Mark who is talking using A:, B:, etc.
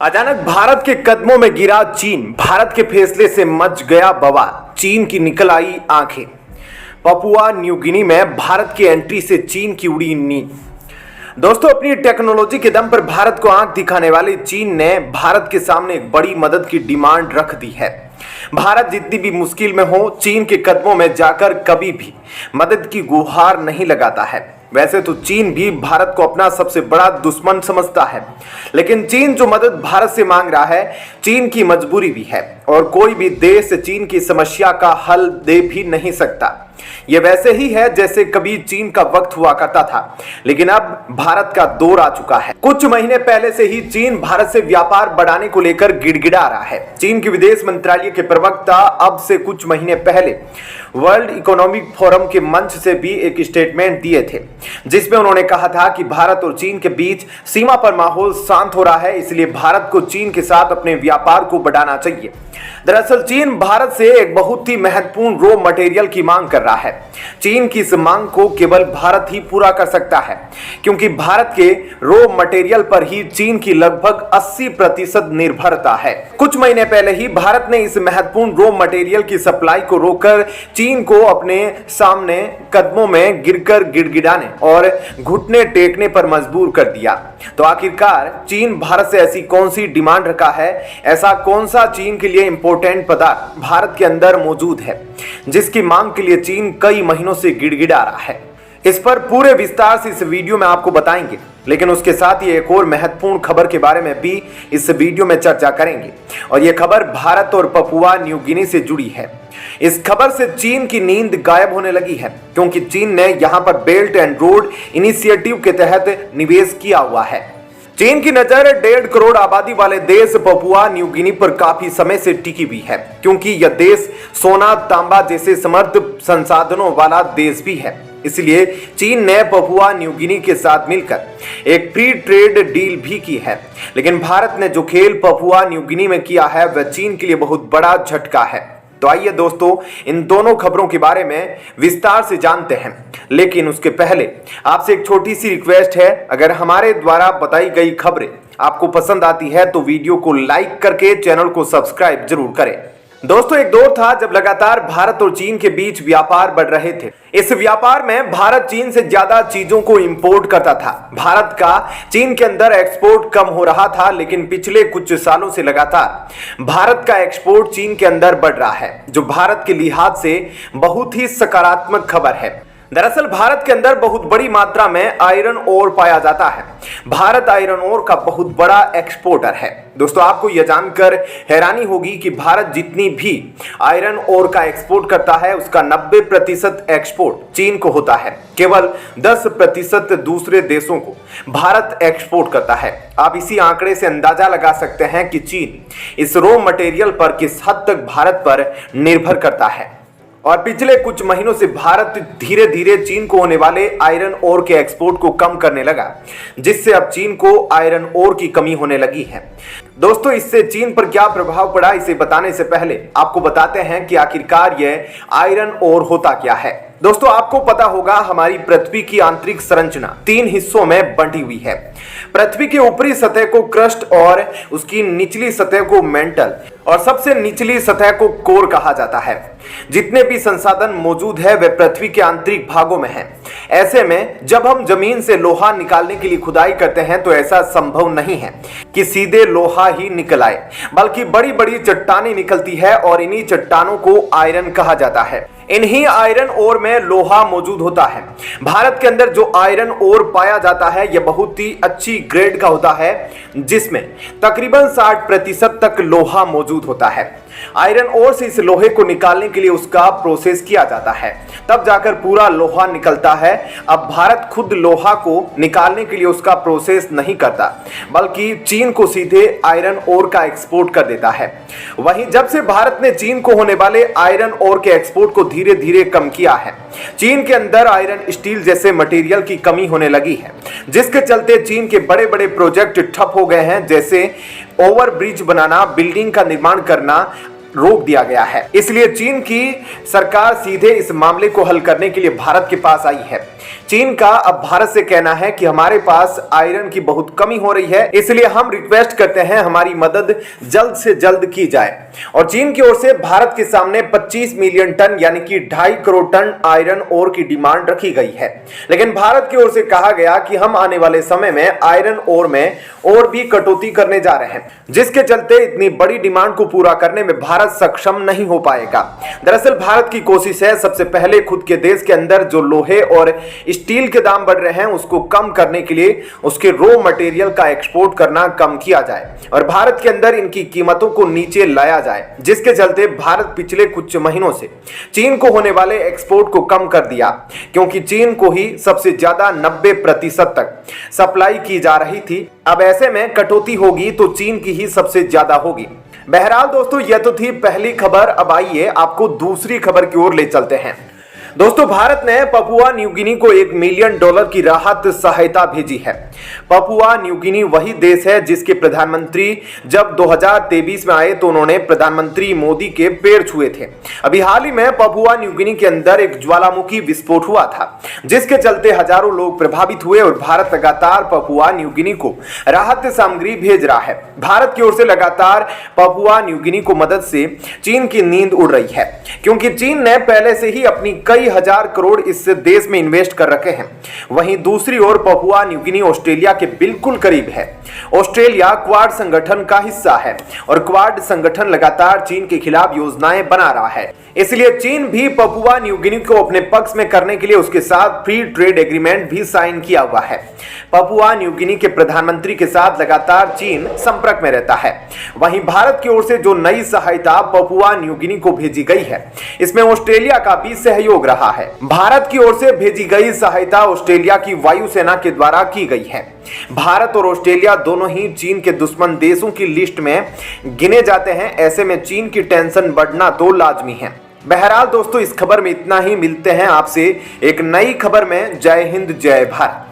A: अचानक भारत के कदमों में गिरा चीन। भारत के फैसले से मच गया बवाल। चीन की निकल आई आंखें। पपुआ न्यू गिनी में भारत की एंट्री से चीन की उड़ी नींद। दोस्तों, अपनी टेक्नोलॉजी के दम पर भारत को आंख दिखाने वाले चीन ने भारत के सामने एक बड़ी मदद की डिमांड रख दी है। भारत जितनी भी मुश्किल में हो, चीन के कदमों में जाकर कभी भी मदद की गुहार नहीं लगाता है। वैसे तो चीन भी भारत को अपना सबसे बड़ा दुश्मन समझता है, लेकिन चीन जो मदद भारत से मांग रहा है, चीन की मजबूरी भी है और कोई भी देश चीन की समस्या का हल दे भी नहीं सकता। यह वैसे ही है जैसे कभी चीन का वक्त हुआ करता था, लेकिन अब भारत का दौर आ चुका है। कुछ महीने पहले से ही चीन भारत से व्यापार बढ़ाने को लेकर गिड़गिड़ा रहा है। चीन के विदेश मंत्रालय के प्रवक्ता अब से कुछ महीने पहले वर्ल्ड इकोनॉमिक फोरम के मंच से भी एक स्टेटमेंट दिए थे, जिसमें उन्होंने कहा था कि भारत और चीन के बीच सीमा पर माहौल शांत हो रहा है, इसलिए भारत को चीन के साथ अपने व्यापार को बढ़ाना चाहिए। दरअसल चीन भारत से एक बहुत ही महत्वपूर्ण रॉ मटेरियल की मांग कर रहा है। चीन की इस मांग को केवल भारत ही पूरा कर सकता है, क्योंकि भारत के रॉ मटेरियल पर ही चीन की लगभग 80% निर्भरता है। कुछ महीने पहले ही भारत ने इस महत्वपूर्ण रॉ मटेरियल की सप्लाई को रोककर चीन को अपने सामने कदमों में गिरकर गिड़गिड़ाने और घुटने टेकने पर मजबूर कर दिया। तो आखिरकार चीन भारत से ऐसी कौन सी डिमांड रखा है, ऐसा कौन सा चीन के लिए इंपॉर्टेंट पदार्थ भारत के अंदर मौजूद है, जिसकी मांग के लिए चीन कई महीनों से गिड़गिड़ा रहा है। इस पर पूरे विस्तार से इस वीडियो में आपको बताएंगे, लेकिन उसके साथ ही एक और महत्वपूर्ण खबर के बारे में भी इस वीडियो में चर्चा करेंगे, और यह खबर भारत और पपुआ न्यू गिनी से जुड़ी है। इस खबर से चीन की नींद गायब होने लगी है, क्योंकि चीन ने यहां पर बेल्ट एंड रोड इनिशिएटिव के तहत निवेश किया हुआ है। चीन की नजर 1.5 करोड़ आबादी वाले देश पपुआ न्यू गिनी पर काफी समय से टिकी हुई है, क्योंकि यह देश सोना तांबा जैसे समृद्ध संसाधनों वाला देश भी है। इसलिए चीन ने पपुआ न्यू गिनी के साथ मिलकर एक फ्री ट्रेड डील भी की है। लेकिन भारत ने जो खेल पपुआ न्यू गिनी में किया है, वह चीन के लिए बहुत बड़ा झटका है। तो आइए दोस्तों, इन दोनों खबरों के बारे में विस्तार से जानते हैं, लेकिन उसके पहले आपसे एक छोटी सी रिक्वेस्ट है। अगर हमारे द्वारा बताई गई खबरें आपको पसंद आती है तो वीडियो को लाइक करके चैनल को सब्सक्राइब जरूर करें। दोस्तों, एक दौर था जब लगातार भारत और चीन के बीच व्यापार बढ़ रहे थे। इस व्यापार में भारत चीन से ज्यादा चीजों को इंपोर्ट करता था। भारत का चीन के अंदर एक्सपोर्ट कम हो रहा था, लेकिन पिछले कुछ सालों से लगातार भारत का एक्सपोर्ट चीन के अंदर बढ़ रहा है, जो भारत के लिहाज से बहुत ही सकारात्मक खबर है। दरअसल भारत के अंदर बहुत बड़ी मात्रा में आयरन ओर पाया जाता है। भारत आयरन ओर का बहुत बड़ा एक्सपोर्टर है। दोस्तों, आपको यह जानकर हैरानी होगी कि भारत जितनी भी आयरन ओर का एक्सपोर्ट करता है, उसका 90% एक्सपोर्ट चीन को होता है। केवल 10% दूसरे देशों को भारत एक्सपोर्ट करता है। आप इसी आंकड़े से अंदाजा लगा सकते हैं कि चीन इस रॉ मटेरियल पर किस हद तक भारत पर निर्भर करता है। और पिछले कुछ महीनों से भारत धीरे धीरे चीन को होने वाले आयरन ओर के एक्सपोर्ट को कम करने लगा, जिससे अब चीन को आयरन ओर की कमी होने लगी है। दोस्तों, इससे चीन पर क्या प्रभाव पड़ा, इसे बताने से पहले आपको बताते हैं कि आखिरकार यह आयरन ओर होता क्या है। दोस्तों, आपको पता होगा हमारी पृथ्वी की आंतरिक संरचना 3 हिस्सों में बंटी हुई है। पृथ्वी की ऊपरी सतह को क्रस्ट और उसकी निचली सतह को मेंटल और सबसे निचली सतह को कोर कहा जाता है। जितने भी संसाधन मौजूद है वे पृथ्वी के आंतरिक भागों में हैं। ऐसे में जब हम जमीन से लोहा निकालने के लिए खुदाई करते हैं, तो ऐसा संभव नहीं है कि सीधे लोहा ही निकल आए, बल्कि बड़ी बड़ी चट्टानें निकलती है और इन्हीं चट्टानों को आयरन कहा जाता है। इन्हीं आयरन ओर में लोहा मौजूद होता है। भारत के अंदर जो आयरन ओर पाया जाता है, यह बहुत ही अच्छी ग्रेड का होता है, जिसमें तकरीबन 60% तक लोहा मौजूद होता है। आयरन ओर से इस लोहे को निकालने के लिए उसका प्रोसेस किया जाता है, तब जाकर पूरा लोहा निकलता है। अब भारत खुद लोहा को निकालने के लिए उसका प्रोसेस नहीं करता, बल्कि चीन को सीधे आयरन ओर का एक्सपोर्ट कर देता है। वहीं जब से भारत ने चीन को होने वाले आयरन ओर के एक्सपोर्ट को धीरे धीरे कम किया है, चीन के अंदर आयरन स्टील जैसे मटेरियल की कमी होने लगी है, जिसके चलते चीन के बड़े बड़े प्रोजेक्ट ठप हो गए हैं, जैसे ओवर ब्रिज बनाना, बिल्डिंग का निर्माण करना, रोक दिया गया है। इसलिए चीन की सरकार सीधे इस मामले को हल करने के लिए भारत के पास आई है। चीन का अब भारत से कहना है कि हमारे पास आयरन की बहुत कमी हो रही है, इसलिए हम रिक्वेस्ट करते हैं हमारी मदद जल्द से जल्द की जाए। और चीन की ओर से भारत के सामने 25 मिलियन टन यानी कि 2.5 करोड़ टन आयरन ओर की डिमांड रखी गई है। लेकिन भारत की ओर से कहा गया कि हम आने वाले समय में आयरन ओर में और भी कटौती करने जा रहे हैं, जिसके चलते इतनी बड़ी डिमांड को पूरा करने में भारत सक्षम नहीं हो पाएगा। दरअसल भारत की कोशिश है सबसे पहले खुद के देश के अंदर जो लोहे और स्टील के दाम बढ़ रहे हैं उसको कम करने के लिए उसके रॉ मटेरियल का एक्सपोर्ट करना कम किया जाए और भारत के अंदर इनकी कीमतों को नीचे लाया जाए, जिसके चलते भारत पिछले कुछ महीनों से चीन को होने वाले एक्सपोर्ट को कम कर दिया, क्योंकि चीन को ही सबसे ज्यादा 90% तक सप्लाई की जा रही थी। अब ऐसे में कटौती होगी तो चीन की ही सबसे ज्यादा होगी। बहरहाल दोस्तों, यह तो थी पहली खबर। अब आइए आपको दूसरी खबर की ओर ले चलते हैं। दोस्तों, भारत ने पपुआ न्यू गिनी को $1 मिलियन की राहत सहायता भेजी है। पपुआ न्यू गिनी वही देश है जिसके प्रधानमंत्री जब 2023 में आए तो उन्होंने प्रधानमंत्री मोदी के पैर छुए थे। अभी हाल ही में पपुआ न्यू गिनी के अंदर एक ज्वालामुखी विस्फोट हुआ था, जिसके चलते हजारों लोग प्रभावित हुए और भारत लगातार पपुआ न्यू गिनी को राहत सामग्री भेज रहा है। भारत की ओर से लगातार पपुआ न्यू गिनी को मदद से चीन की नींद उड़ रही है, क्योंकि चीन ने पहले से ही अपनी कई हजार करोड़ इस देश में इन्वेस्ट कर रखे हैं। वहीं दूसरी ओर पपुआ न्यू गिनी ऑस्ट्रेलिया के बिल्कुल करीब है। ऑस्ट्रेलिया क्वाड संगठन का हिस्सा है और क्वाड संगठन लगातार चीन के खिलाफ योजनाएं बना रहा है। इसलिए चीन भी पपुआ न्यू गिनी को अपने पक्ष में करने के लिए उसके साथ फ्री ट्रेड एग्रीमेंट भी साइन किया हुआ है। पपुआ न्यू गिनी के प्रधानमंत्री के साथ लगातार चीन संपर्क में रहता है। वहीं भारत की ओर से जो नई सहायता पपुआ न्यू गिनी को भेजी गई है, इसमें ऑस्ट्रेलिया का भी सहयोग रहा है। भारत की ओर से भेजी गई सहायता ऑस्ट्रेलिया की वायुसेना के द्वारा की गई है। भारत और ऑस्ट्रेलिया दोनों ही चीन के दुश्मन देशों की लिस्ट में गिने जाते हैं। ऐसे में चीन की टेंशन बढ़ना तो लाजमी है। बहरहाल दोस्तों, इस खबर में इतना ही। मिलते हैं आपसे एक नई खबर में। जय हिंद, जय भारत।